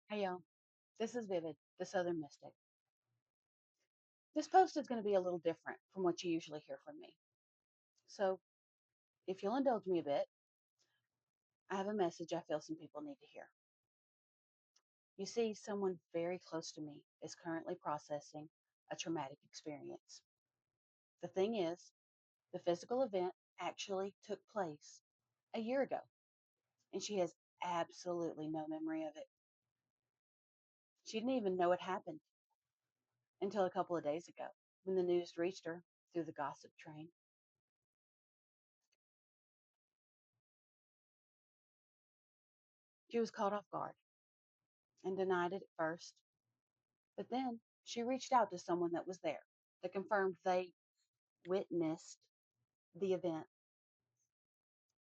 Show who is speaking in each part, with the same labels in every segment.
Speaker 1: Hey y'all, this is Vivid, the Southern Mystic. This post is going to be a little different from what you usually hear from me. So, if you'll indulge me a bit, I have a message I feel some people need to hear. You see, someone very close to me is currently processing a traumatic experience. The thing is, the physical event actually took place a year ago, and she has absolutely no memory of it. She didn't even know it happened until a couple of days ago when the news reached her through the gossip train. She was caught off guard and denied it at first. But then she reached out to someone that was there that confirmed they witnessed the event.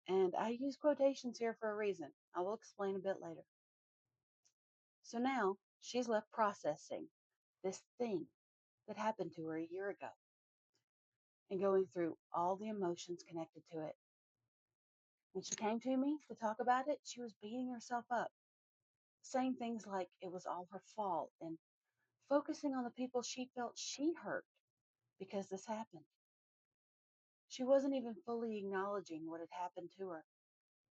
Speaker 1: And I use quotations here for a reason. I will explain a bit later. So now she's left processing this thing that happened to her a year ago and going through all the emotions connected to it. When she came to me to talk about it, she was beating herself up, saying things like it was all her fault and focusing on the people she felt she hurt because this happened. She wasn't even fully acknowledging what had happened to her,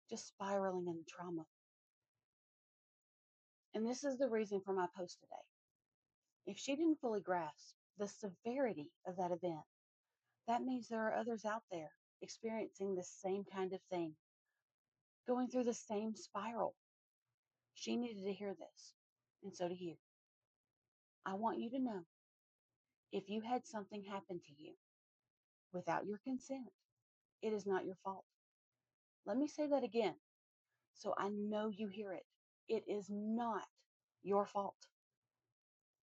Speaker 1: just spiraling in trauma. And this is the reason for my post today. If she didn't fully grasp the severity of that event, that means there are others out there experiencing the same kind of thing, going through the same spiral. She needed to hear this, and so do you. I want you to know if you had something happen to you without your consent, it is not your fault. Let me say that again so I know you hear it. It is not your fault.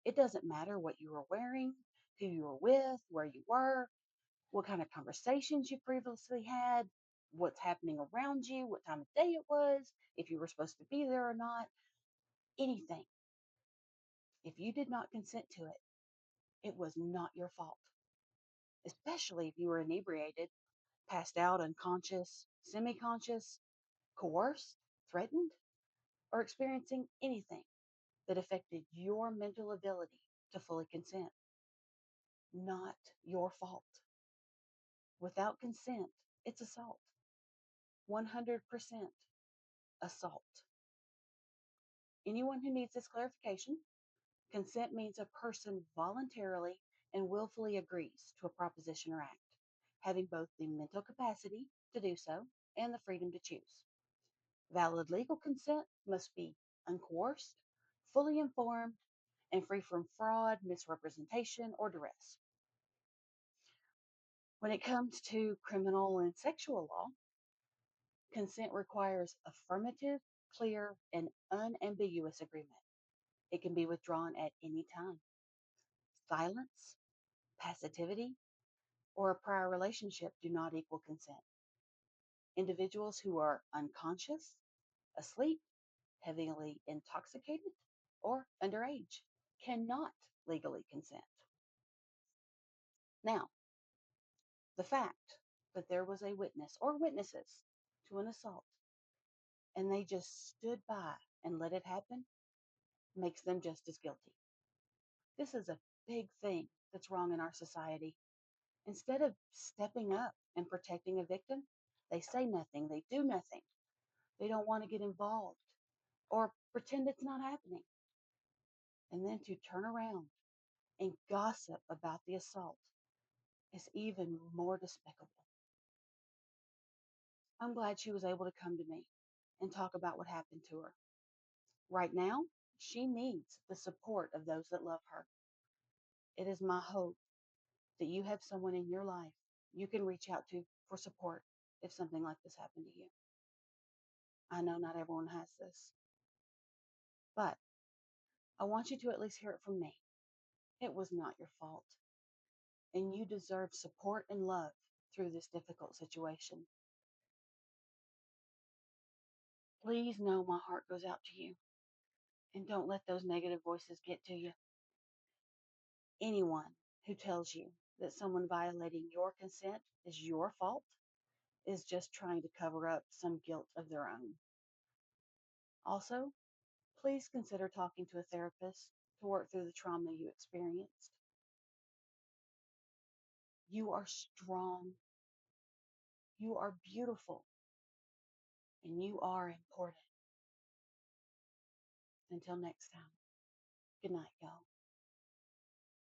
Speaker 1: It doesn't matter what you were wearing, who you were with, where you were, what kind of conversations you previously had, what's happening around you, what time of day it was, if you were supposed to be there or not, anything. If you did not consent to it, it was not your fault, especially if you were inebriated, passed out, unconscious, semi conscious, coerced, threatened, or experiencing anything that affected your mental ability to fully consent. Not your fault. Without consent, it's assault. 100% assault. Anyone who needs this clarification, consent means a person voluntarily and willfully agrees to a proposition or act, having both the mental capacity to do so and the freedom to choose. Valid legal consent must be uncoerced, fully informed, and free from fraud, misrepresentation, or duress. When it comes to criminal and sexual law, consent requires affirmative, clear, and unambiguous agreement. It can be withdrawn at any time. Silence, passivity, or a prior relationship do not equal consent. Individuals who are unconscious, asleep, heavily intoxicated, or underage cannot legally consent. Now, the fact that there was a witness or witnesses to an assault and they just stood by and let it happen makes them just as guilty. This is a big thing that's wrong in our society. Instead of stepping up and protecting a victim, they say nothing, they do nothing. They don't want to get involved or pretend it's not happening. And then to turn around and gossip about the assault is even more despicable. I'm glad she was able to come to me and talk about what happened to her. Right now, she needs the support of those that love her. It is my hope that you have someone in your life you can reach out to for support if something like this happened to you. I know not everyone has this, but I want you to at least hear it from me. It was not your fault, and you deserve support and love through this difficult situation. Please know my heart goes out to you, and don't let those negative voices get to you. Anyone who tells you that someone violating your consent is your fault is just trying to cover up some guilt of their own. Also, please consider talking to a therapist to work through the trauma you experienced. You are strong, you are beautiful, and you are important. Until next time, good night, y'all.